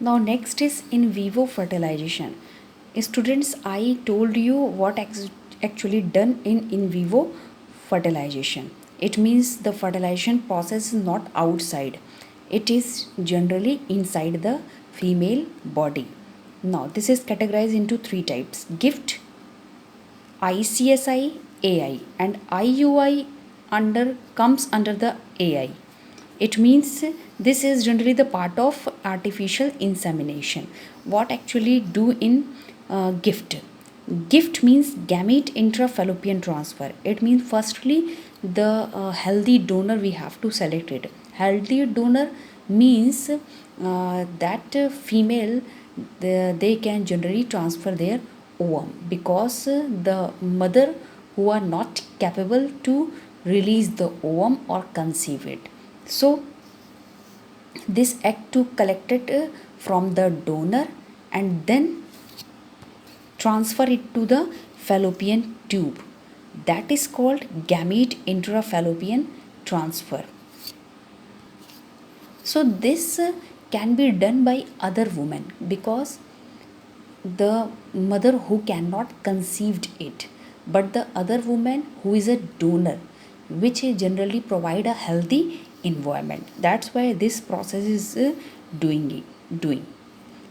Now next is in vivo fertilization. Students, I told you what actually done in vivo fertilization. It means the fertilization process is not outside. It is generally inside the female body. Now this is categorized into three types: gift, ICSI, AI, and IUI comes under the AI. It means this is generally the part of artificial insemination. What actually do in gift? Gift means gamete intrafallopian transfer. It means firstly the healthy donor we have to select it. Healthy donor means that female they can generally transfer their ovum, because the mother who are not capable to release the ovum or conceive it. So this egg to collect it from the donor and then transfer it to the fallopian tube. That is called gamete intrafallopian transfer. So this can be done by other women, because the mother who cannot conceived it, but the other woman who is a donor, which generally provide a healthy environment. That's why this process is doing.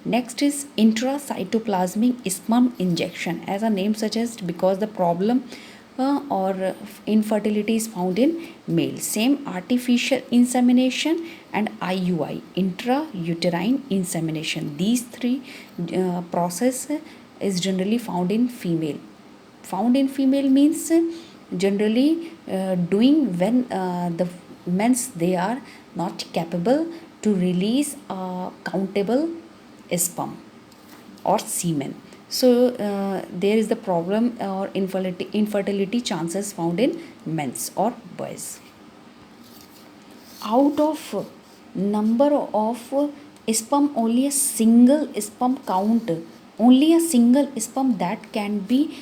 Next is intracytoplasmic sperm injection. As a name suggests, because the problem or infertility is found in male. Same artificial insemination and IUI, intrauterine insemination. These three process is generally found in female. Found in female means generally doing when the men's they are not capable to release countable sperm or semen. So there is the problem or infertility chances found in men's or boys. Out of number of sperm, only a single sperm count, only a single sperm that can be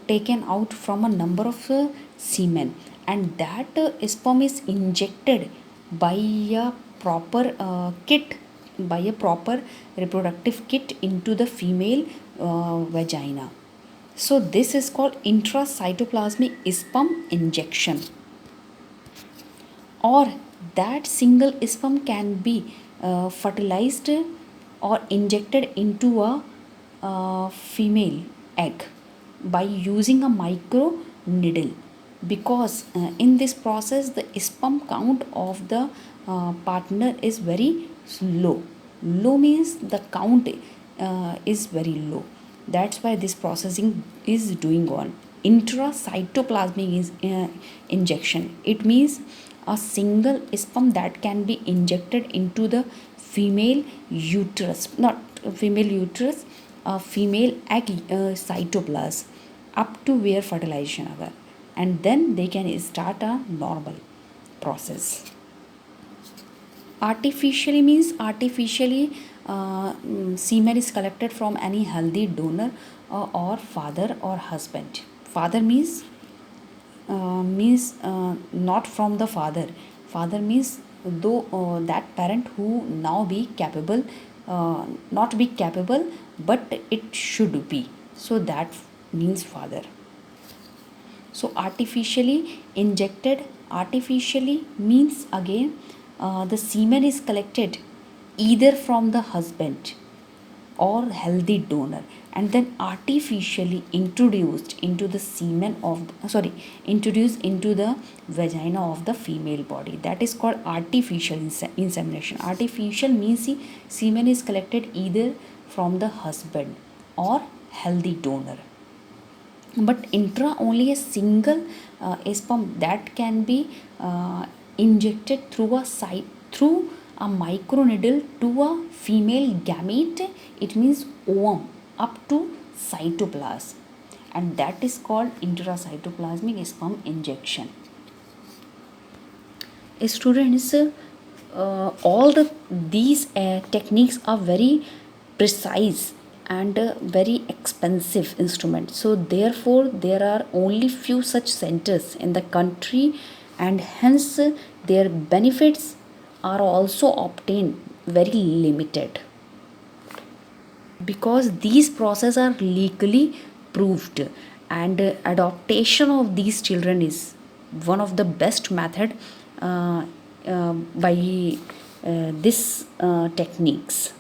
taken out from a number of semen, and that sperm is injected by a proper kit, by a proper reproductive kit into the female vagina. So this is called intracytoplasmic sperm injection. Or that single sperm can be fertilized or injected into a female egg by using a micro needle, because in this process the sperm count of the partner is very low. Low means the count is very low. That's why this processing is doing on. Intracytoplasmic is injection. It means a single sperm that can be injected into the female uterus, not female uterus, female egg cytoplasm, up to where fertilization occur, and then they can start a normal process. Artificially means artificially semen is collected from any healthy donor or father or husband. Father means not from the father. Father means though that parent who now be capable, not be capable, but it should be. So that means father. So artificially injected, artificially means again the semen is collected either from the husband or healthy donor and then artificially introduced into the semen of introduced into the vagina of the female body. That is called artificial insemination. Artificial means semen is collected either from the husband or healthy donor, but intra only a single sperm that can be injected through a site, through a microneedle to a female gamete. It means ovum up to cytoplasm, and that is called intracytoplasmic sperm injection. Students, all these techniques are very precise and very expensive instrument, so therefore there are only few such centers in the country, and hence their benefits are also obtained very limited. because these processes are legally proved, and adoption of these children is one of the best method by this techniques.